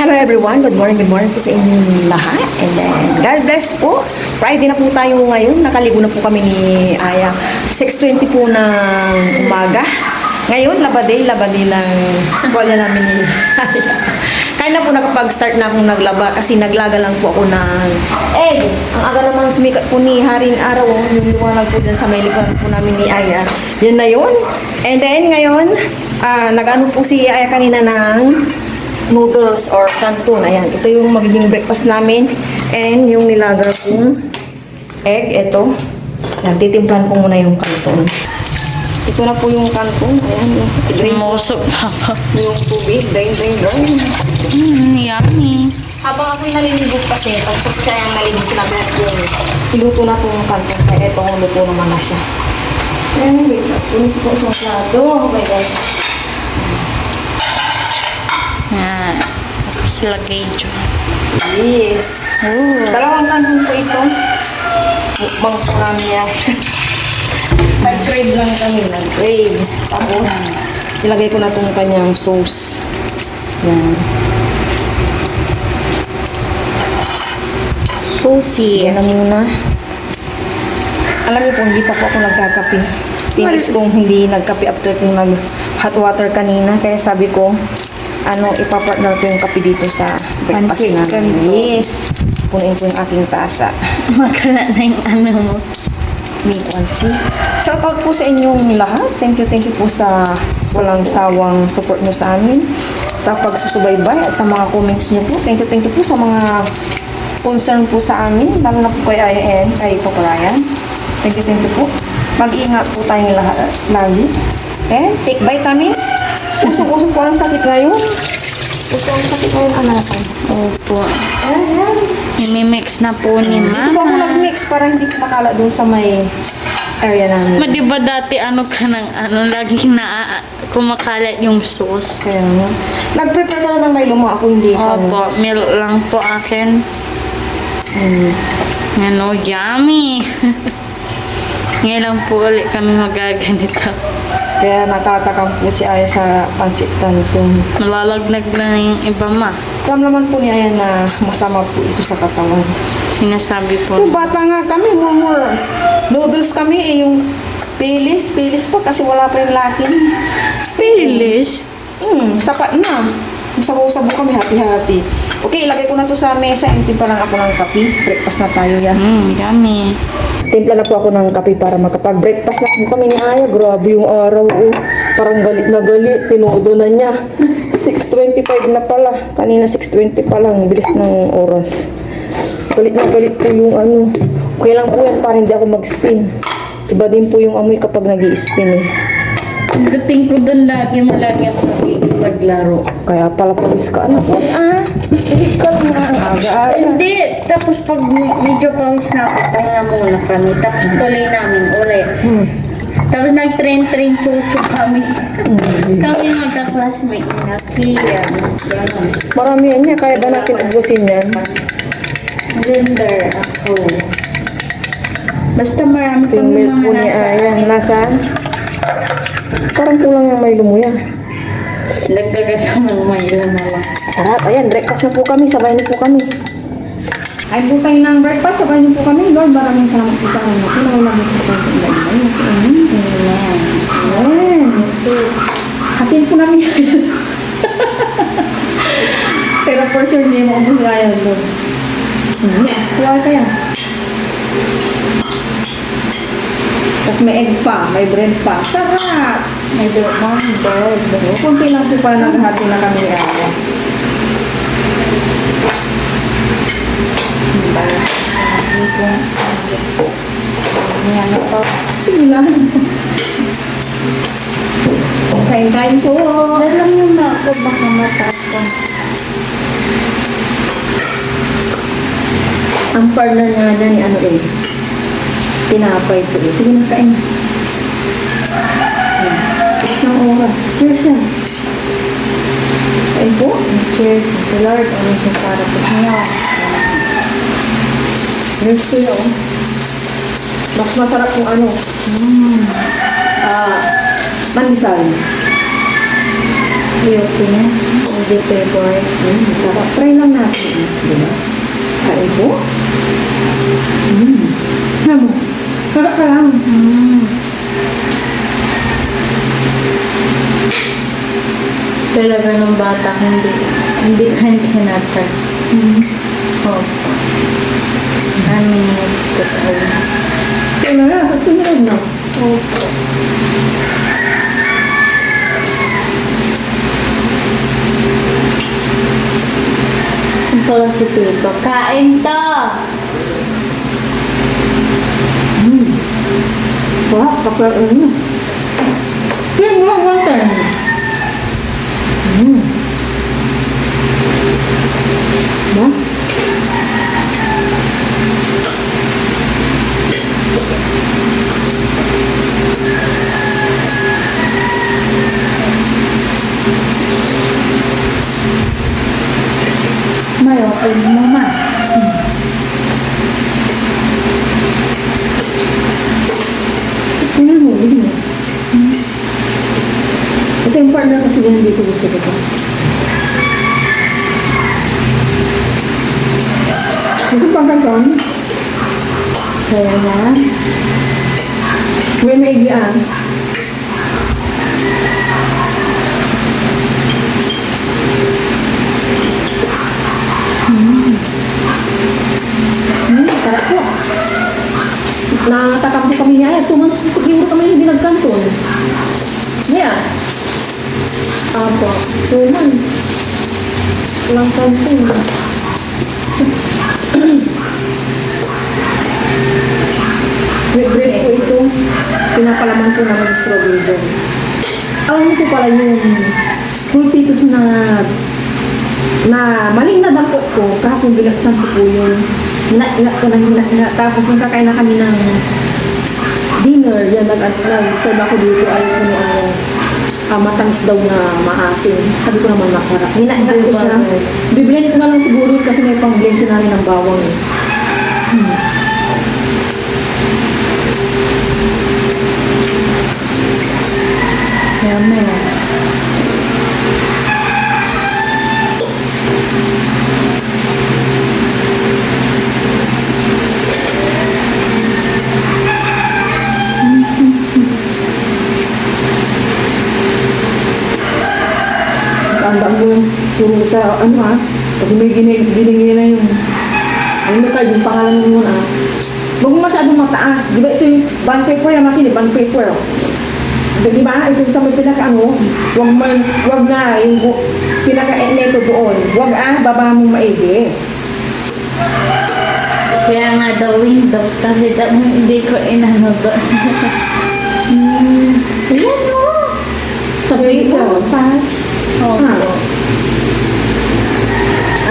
Hello everyone, good morning po sa inyong lahat. And then, God bless po. Friday na po tayo ngayon. Nakaligo na po kami ni Aya. 6:20 po ng umaga. Ngayon, labadi lang wala namin ni Aya. Kaya na po nakapag-start na akong naglaba kasi naglaga lang po ako ng egg. Ang aga namang sumikat po ni Haring Araw. Yung liwanag po dyan sa may likuran po namin ni Aya. Yun na yun. And then, ngayon, nag-ano po si Aya kanina ng noodles or canton. Ayan, ito yung magiging breakfast namin. And yung nilaga kong egg, ito. Ayan, titimplan ko muna yung canton. Ito na po yung canton. Ayan, yung Musok papa. yung tubig. Drain. Yummy. Habang ako'y nalilibog kasi, pag siya yung nalilibog sila lahat yung iluto na po yung canton. Kaya ito, luto naman na siya. Ayan, wait. Punit ko isang plato. Oh my gosh. Yan. Tapos lagay dyan. Yes. Oh. Dalawang kanton po ito. Mukbang po namin yan. Nag-crave lang kami. Nag-crave. Tapos, ilagay ko na itong kanyang sauce. Yan. Saucy. Yan na muna. Alam niyo po, hindi pa po ako nagkakape. Tinis kong hindi nagkape after kong nag-hot water kanina. Kaya sabi ko, ipapartner ko yung kape dito sa breakfast Pansit namin. ganito. Yes. Punuin ko yung aking tasa. Magkala na yung ano mo. Bintansi. Shout out po sa inyong lahat. Thank you po sa walang sawang support nyo sa amin. Sa pagsusubaybay at sa mga comments nyo po. Thank you po sa mga concern po sa amin. Lalo na po kay Aya and kay Papa Ryan. Thank you po. Mag-iingat po tayong lahat lagi. And take vitamins. Usok-usok po ang sakit ngayon. Usok ang sakit ngayon, anak ko. Opo. Ayan. Imimix na po ni Hindi po ako Mama. nag-mix para hindi po makala dun sa may area namin. Ma, di ba dati laging kumakalat yung sauce? Kaya nga. Nag-prepare ka na ng may luma. Ako hindi pa. Opo, milk lang po akin. Ano, yummy. Ngayon lang po ulit kami magaganito. Kaya natatakam po si Aya sa pansit canton. Nalalaglag na yung iba ma. Alam naman po ni Aya na masama po ito sa katawan. Sinasabi po. Yung bata nga kami, more noodles kami yung Pilis pa kasi wala pa yung lakin. Pilis? Sapat na. Sabaw-sabaw kami, happy. Okay, ilagay ko na to sa mesa. Timpla lang ako ng kape. Breakfast na tayo yan. Yummy. Timpla na po ako ng kape para makapag-breakfast na po kami ni Aya. Grabe yung araw. Oh. Parang galit na galit. Tinudo na niya. 6:25 na pala. Kanina 6:20 pa lang. Bilis ng oras. Galit na galit po yung Okay lang po yan para hindi ako mag-spin. Iba din po yung amoy kapag nag-i-spin eh. Dating ko doon lagi malagi ako naglaro. Kaya pala pawis ka anak. Hindi ka na ang aga. Hindi. Tapos pag medyo pawis na ako, pahinga muna kami. Tapos tuloy namin ulit. Tapos nag-train chuchu kami. Kami magka-classmate na. Kaya, gano'n. Marami yan niya. Kaya ba natin ubusin yan? Gender ako. Basta marami Ito yung kami milk po mga ni nasa Aya. Nasaan? Parang kulang yung may lumuya. Nagdagan naman may lumala. Sarap. Ayan, breakfast na po kami. Sabay na po kami. Ay po tayo ng breakfast. Sabay na po kami. Lord, maraming salamat po sa akin. Pinangulang po tayo sa ilalim. Ayan. Hatin po namin. Pero for sure, hindi mo ubus nga yan, Lord. Kuha kaya. Tapos may egg pa, may bread pa. Sarap! May dumang bird. Kunti lang po pa naghati na kami araw. Ayan na po. Sige lang. Kain-kain po. Alam nyo na ako baka matapon. Ang partner nga dyan ni tinapay po eh. Sige na kain. Tapos ng oras. Cheers yan. Kain po. Cheers to Lord. Ano siya para po niyo. Cheers po yun. Mas masarap kung pandesal. Ayoko na. Hindi favorite. Masarap. Try lang natin. Di ba? Kain po. Ano? Sarap ka lang. Talaga nung bata, hindi ka tinatag. Opo. Minutes ko talaga. Kaya na, sa sunod na. Opo. Ang pala si Tito. Kain to! Sarap. Kapag ano. Kaya mo lang water. Ba? May okay mo ma. Ano mo? Hindi mo. Ito yung partner kasi na hindi ko gusto ko pa. Gusto pang kanton? Kaya na. May maigian. Sarap po. Nakatakam po kami niya. 2 months po siguro kami hindi nagkanton. Yeah. Apo. 2 months. Walang kanton. Bread po ito. Pinapalaman po naman ng strawberry jam. Alam mo po pala yung pulpitos na maling nadakot ko kahapon binagsan ko po yun. Tapos nung kakain na kami ng dinner, yan nag-serve ako dito ay matamis daw na maasim. Sabi ko naman masarap. Hinaingat ko siya. Bibilin ko na lang siguro kasi may pang-blend sinari ng bawang. Yummy. Ang ko yung puro sa pag may ginigin na yung yung pangalan mo na. Huwag mo masyadong mataas. Di ba ito yung bond paper na makinig, bond paper. Di ba? Ito sa may huwag na yung pinaka-neto doon. Huwag baba mong maigi. Kaya nga the window kasi hindi ko inano ba. Ayan o. Sabi ko, pass. Opo.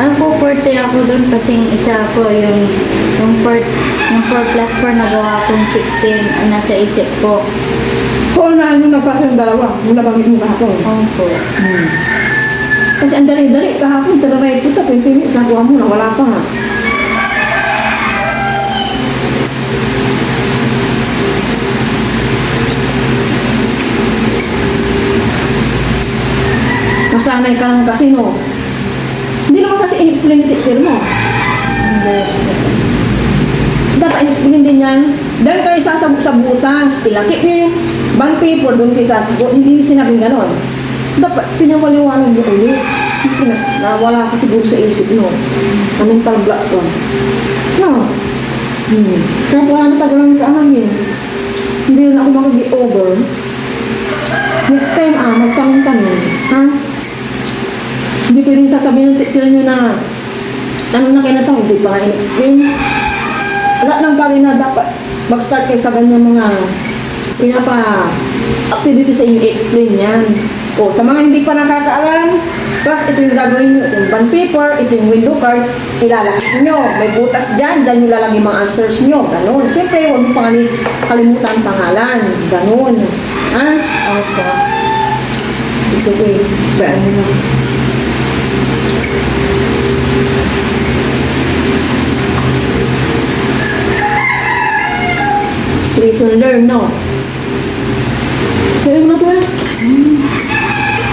Ako 40 ako doon kasi isa ko yung 4 plus 4 nagawa kong 16 nasa isip ko. Kung nagpasa yung dalawa, yung nabanggit mo kahapon. Opo. Kasi ang dali-dali kahapon, tararay ko 20 minutes nakuha mo na, wala pa nga. Nasanay ka lang kasi no. Hindi naman kasi in-explain yung teacher mo. Dapat in-explain din yan. Dahil kayo sasabot sa butas, ilakip nyo yung bond paper doon kayo sasabot. Hindi sinabing ganon. Dapat pinawaliwanag nyo ulit. Nawala ka siguro sa isip no. Na mental block ko. No. Kaya po ano tagalan sa amin. Hindi na ako mag-get over. Next time magtanong kami. Ha? Hindi pwedeng sasabihin ng teacher nyo na ano na kayo na ito, hindi pa nga in-explain. Wala nang pala na dapat mag-start kayo sa ganyan mga pinapa-activity sa inyo, i-explain yan. O, sa mga hindi pa nakakaalam, plus ito yung gagawin nyo, ito yung bond paper, ito yung window card, ilalagay nyo. May butas dyan, dyan yung lalagay mga answers nyo. Ganon. Siyempre, huwag mo kalimutan ang pangalan. Ganon. Ha? Opo. It's okay. Bayaan mo na. Lesson learn, no? Kaya mo na ito eh.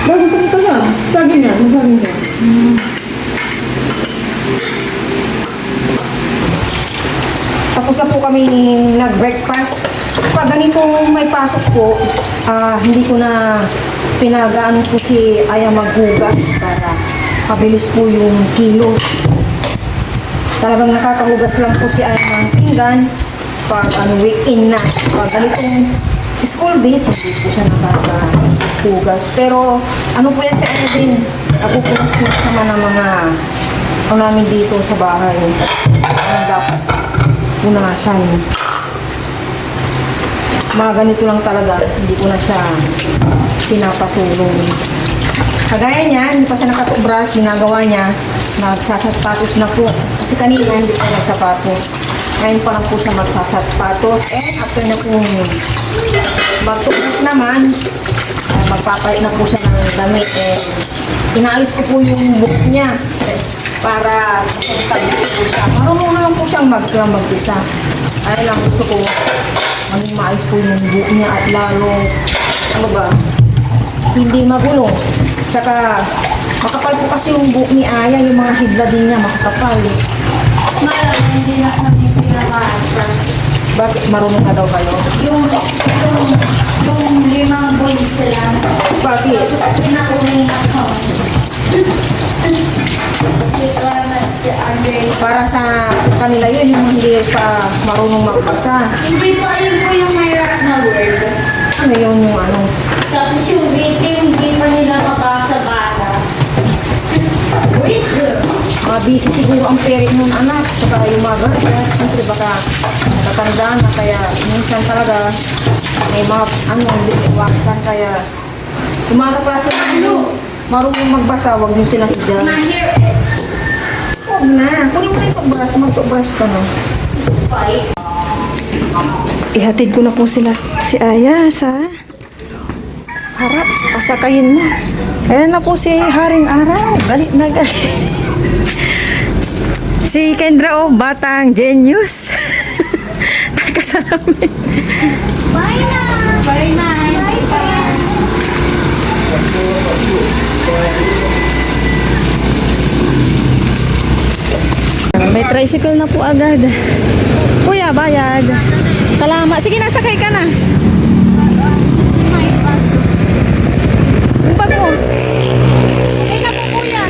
Bago sa kita lang. Saging yan. Masaging yan. Tapos na po kami nag-breakfast. Pag ganito may pasok po, hindi ko na pinagaan po si Aya maghugas para mabilis po yung kilos. Talagang nakakahugas lang po si Aya ng pinggan pag weekend na. Pag ganitong school days, hindi po siya nakakahugas. Pero ano po yan si Aya din, napupunas po naman ng mga namin dito sa bahay. Ang dapat punasan. Mga ganito lang talaga, hindi ko na siya pinapatulong. Kagaya niya, hindi pa siya nakatubras, ginagawa niya, magsasapatos na po. Kasi kanina hindi pa nagsapatos. Ngayon pa lang po siya magsasapatos. And after na po magtubras naman, magpapalit na po siya ng damit. And inaayos ko po yung book niya para sasabi po siya. Marunong naman po siyang mag-isa. Ay lang gusto ko maging maayos po yung book niya at lalo, ano ba, hindi magulo. Tsaka, makapal po kasi yung buhok ni Aya, yung mga hibla din niya, makakapal. Malam, hindi na kami pinamasa. Bakit? Marunong na daw kayo? Yung 5 boys lang. Bakit? Tapos pinakunin ako. Ikaw na si Andre. Para sa kanila yun, yung hindi pa marunong magbasa. Hindi pa yun po yung mahirap na word. Ano yun yung ano? Tapos yung greeting, hindi pa nila mabasa-basa. Wait! Busy siguro ang parent ng anak, saka yung mother. Kaya siyempre baka natatandaan na kaya minsan talaga may mga iwasan kaya yung mga kaklase na marunong magbasa, huwag nyo silang i-judge. Mahir Huwag na. Kunin mo na yung pagbras. Magpabras ka na. fight. Ihatid ko na po sila si Aya sa harap. Pasakayin mo. Ayan na po si Haring Araw. Galit na galit. Si Kendra, oh, batang genius. Nakasalamin. Bye na! Bye na! Bye! May tricycle na po agad. Kuya, bayad. Salamat. Sige, nasakay ka na. Yung bag mo. Ay na po kuya!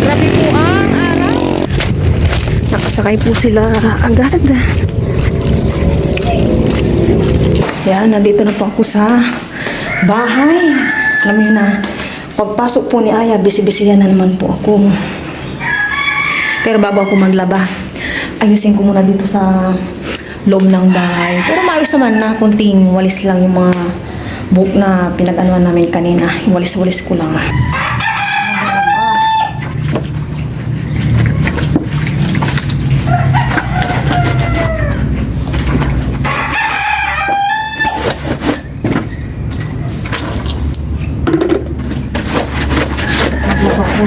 Grabe po ang araw. Nakasakay po sila agad. Yan, nandito na po ako sa bahay. Alam niyo na, pagpasok po ni Aya, busy-busy na naman po ako. Pero bago ako maglaba, ayusin ko muna dito sa loob ng bahay. Pero maayos naman na, kunting walis lang yung mga buhok na pinag-anuan namin kanina. Walis-walis ko lang.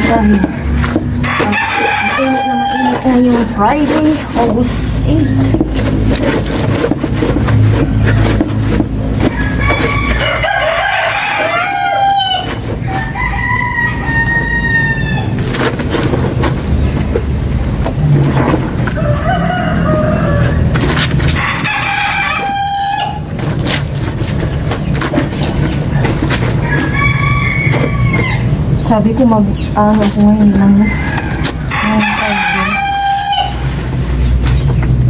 Tayo. Mainit na mainit na yung Friday, August 8. Sabi ko ano ko ngayon langis. Ngayon Friday.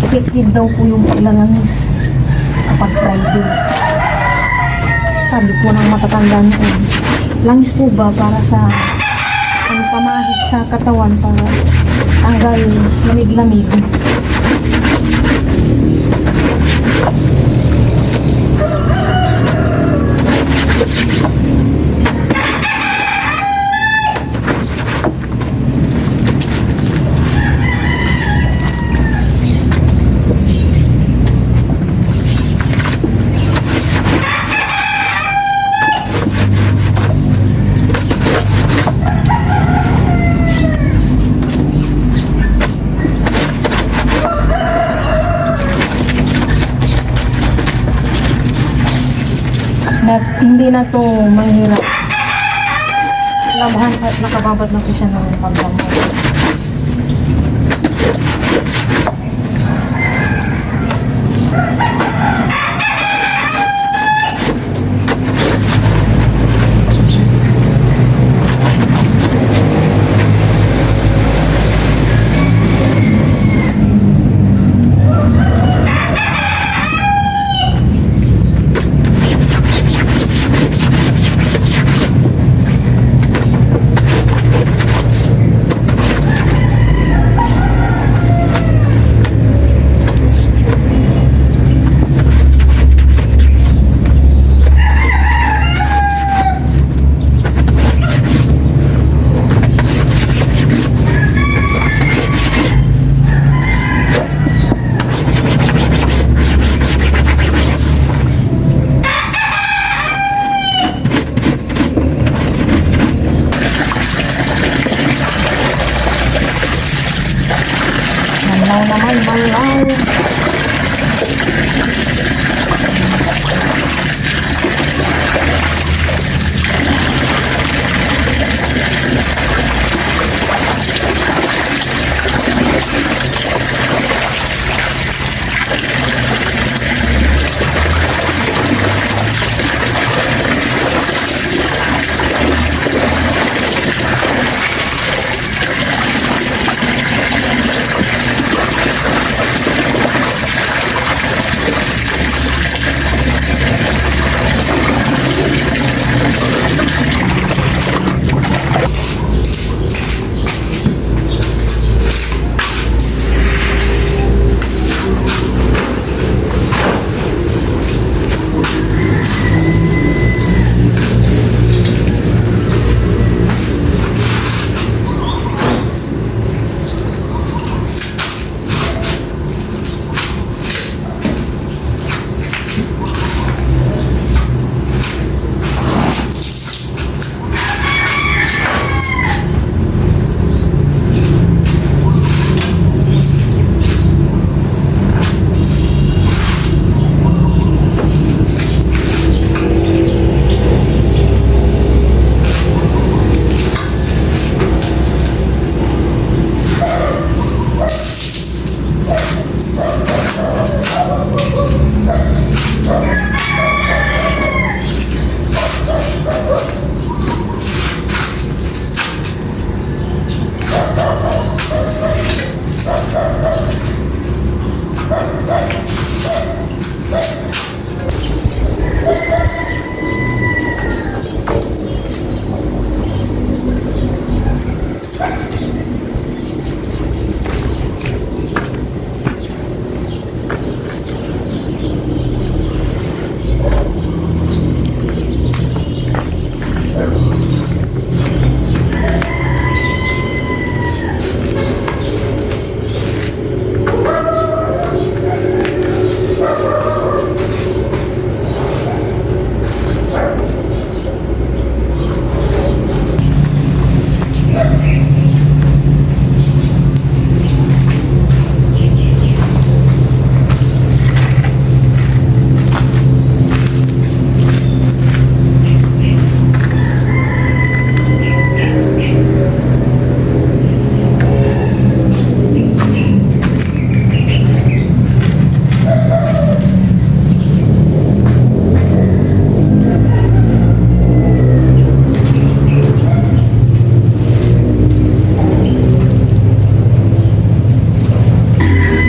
Effective daw po yung paglalangis kapag Friday. Sabi po ng matatanda noon, langis po ba para sa pamahid sa katawan para tanggal lamig-lamig. Hindi na to mahirap labahan at nakababad na po siya ng pagdamot. Banlaw naman, banlaw.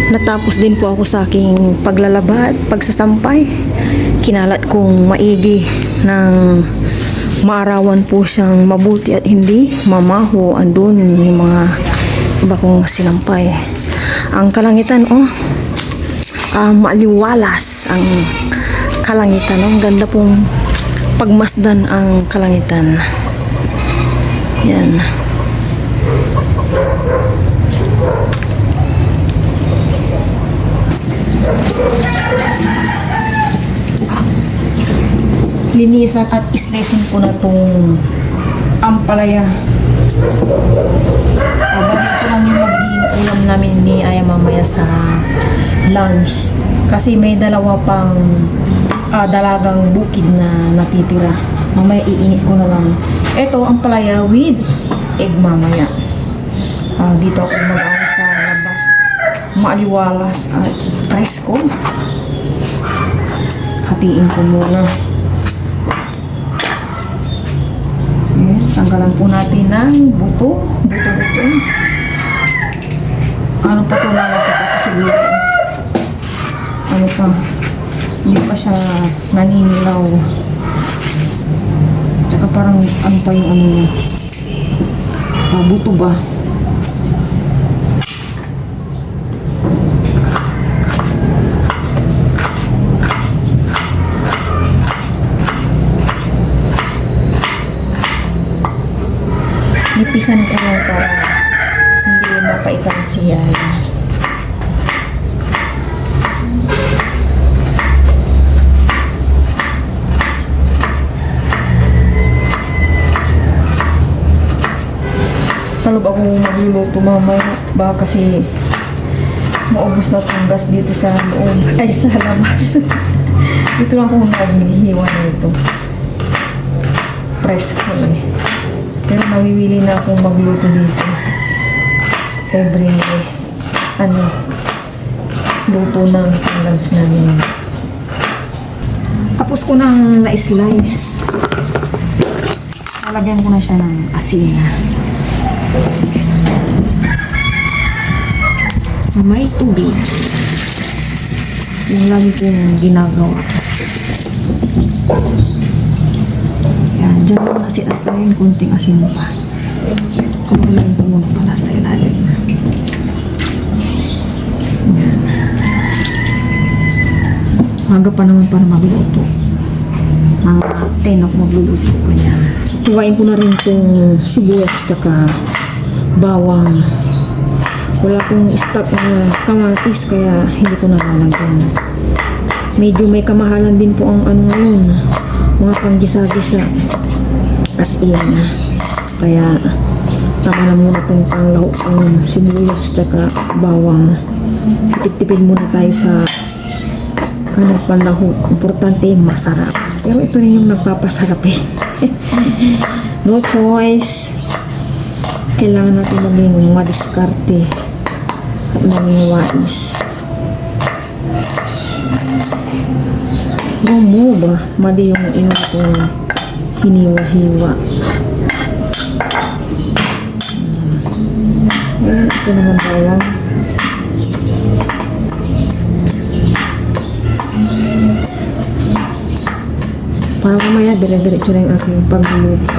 Natapos din po ako sa aking paglalaba at pagsasampay. Kinalat kong maigi ng maarawan po siyang mabuti at hindi mamaho. Andun yung mga iba kong sinampay. Ang kalangitan, maliwalas ang kalangitan. Ang ganda pong pagmasdan ang kalangitan. Yan. Linisan at islesin ko na itong ampalaya. Ito lang yung magiging ulam namin ni Aya mamaya sa lunch. Kasi may dalawa pang dalagang bukid na natitira Mamaya iinit ko na lang. Ito ang palaya with egg mamaya. Dito ako mag-ano sa labas. Maaliwalas at presko. Hatiin ko muna. Ayan, tanggalan po natin ng buto. Buto-buto. Ano pa ito lalapit ako siguro. Ano pa? Hindi pa siya naninilaw. Tsaka parang ano pa yung ano niya. Buto ba? Nipisan ko lang para hindi mapaitan siya. Sa loob ako magluluto mamaya. Baka kasi maubos na itong gas dito sa loob. Ay, sa labas. Dito lang ako naghihiwa na ito. Presko eh. Pero nawiwili na akong magluto dito. Every, luto ng lunch namin. Tapos ko nang na-slice. Lalagyan ko na siya ng asin. May tubig. Yung lagi kong ginagawa. Yan, dyan mo kasi asahin, kunting asin pa. Kumulayin ko muna pala sa ilalim. Yan. Maga pa naman para magluto. Mga 10 ako magluluto ko yan. Tuwain ko na rin itong sibuyas tsaka bawang. Wala akong stock na kamatis kaya hindi ko nalalagyan. Medyo may kamahalan din po ang ano ngayon. Mga panggisa-gisa. As in. Kaya tama na muna itong panglahok ng sibuyas tsaka bawang. Tipid-tipid muna tayo sa panlahok. Importante masarap. Pero ito rin yung nagpapasarap eh. No choice. Kailangan natin maging madiskarte at maging wais. Gumo ba? Mali yung ina kong hiniwa-hiwa. Ito naman bawang. Para mamaya dire-diretso na yung aking pagluluto.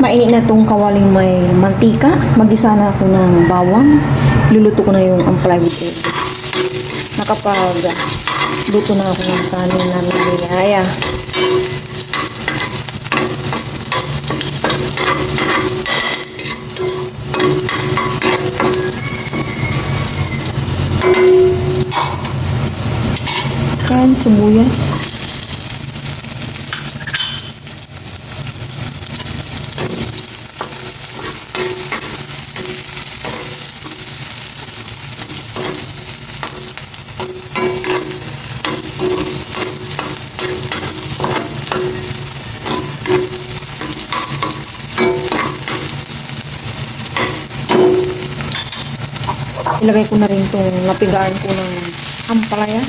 Mainit na itong kawaling may mantika. Magisa na ako ng bawang. Luluto ko na yung ampalaya with egg. Nakapag luto na ako ng kanin namin ni Yaya. Yan, sibuyas. Ilagay ko na rin itong napigaan ko ng ampalaya.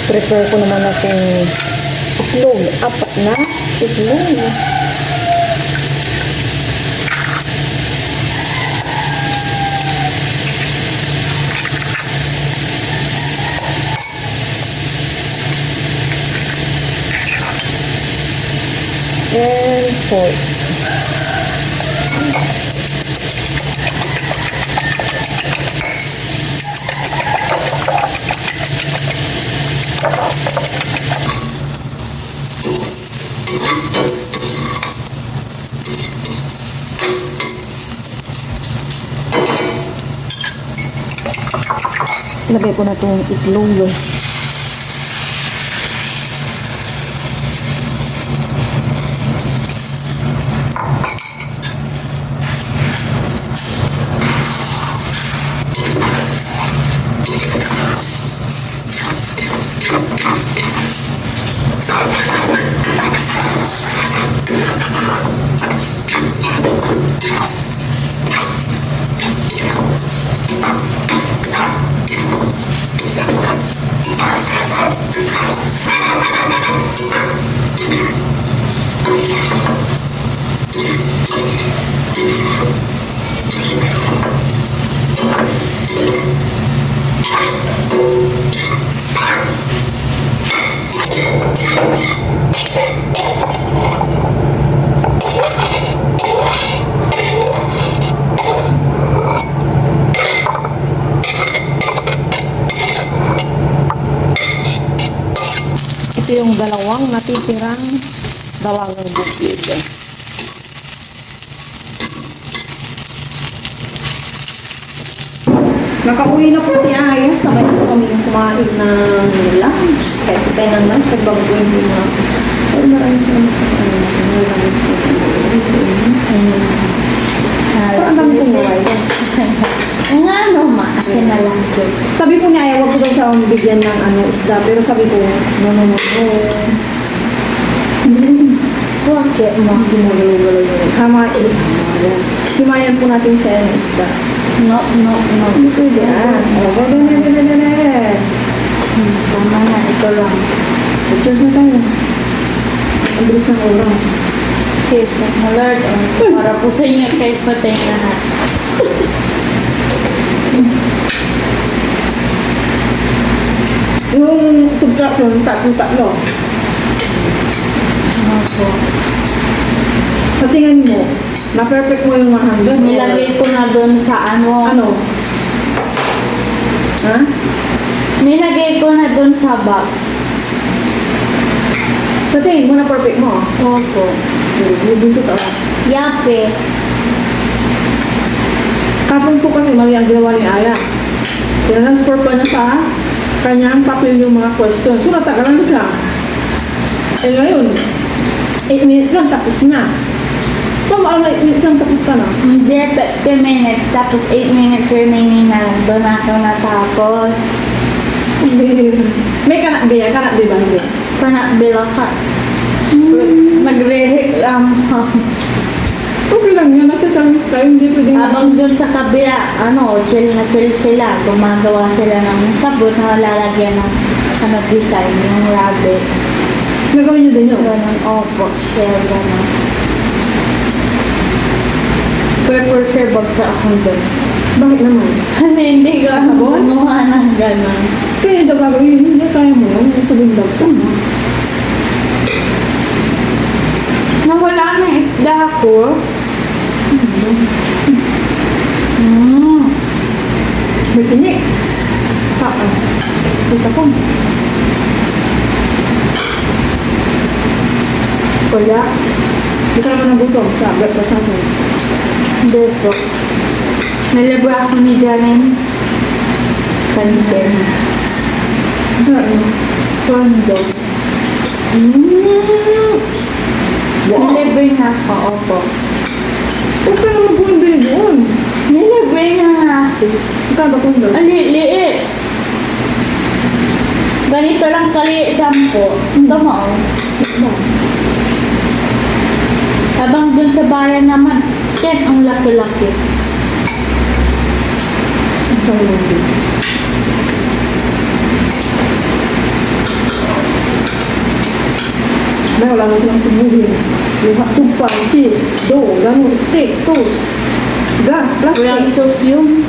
Prepare ko naman akong itlog. 4 na itlog. And pork. Lagay ko na itong itlog. Ito yung dalawang natitirang dalagang bukid. Nakauwi na po si Aya. Sabay po kami kumain ng lunch. Kahit tayo ng lunch, pagbago po yung mga. Ay, maraming salamat po sa ano. Parang dami pong rice. Ang ano ma, akin na lang po. Sabi po ni Aya, wag ko daw siya bigyan ng isda. Pero sabi ko, no. Bakit mo? Gumagalaw-galaw yun. Hamain. Himayan po natin sa isda. No. Ito yan. O, ganyan. Tama na, ito lang. Adjust na tayo. Ang bilis ng oras. Cheers, mo Lord. Para po sa inyo kahit patay na na. Yung subtraction, tatlo. Opo. Sa tingin mo, na-perfect mo yung 100? Nilagay ko na doon sa ano. Ano? Ha? Nilagay ko na doon sa box. Sa tingin mo, na-perfect mo? Opo. Dito to. Yape. Kapon po kasi mali ang ginawa ni Aya. Tinransfer pa niya sa kanyang papel yung mga questions. So, natagalan na siya. Eh ngayon, 8 minutes lang, tapos na. Kung ano, 8 minutes lang, tapos ka na. Hindi, 50 minutes. Tapos 8 minutes remaining na lang. Doon ako natapos. May kanak ba yan? Kanak ba hindi? Panak ka. Nagre-reklamo. Okay lang yan, nagtatransfer tayo, hindi pwede na. Habang doon sa kabila, chill na chill sila. Gumagawa sila ng sabon na lalagyan ng design, yung rabbit. Nagawin niyo din yun? Ganun, opo, share, ganun. Pero for sure, bagsak akong doon. Bakit naman? Kasi hindi ko Sabon? gumawa ng ganun. Kaya daw gagawin, hindi kaya mo yun. Sabihin daw sa mo. Nawala na yung isda ko. May tinik. Kita ko. Wala. Hindi ka naman nagutom sa breakfast natin. Hindi po. Nalabra ako ni Janine. Kanter. Ano? Kondo. Wow. Nalibre na ako, opo. Huwag ka naman bumibili doon. Nilibre na nga ako. Ikaw ba kung doon? Ang liit. Ganito lang kaliit 10. Tama o. Habang dun sa bayan naman, 10 ang laki-laki. Ikaw lang din. May wala na silang tumuhin. Yung tupay, cheese, dough, ganun, steak, sauce, gas, Walang plastic. sauce yung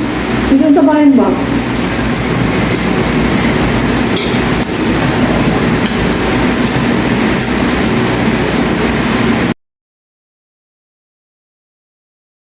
Hindi sa bayan ba?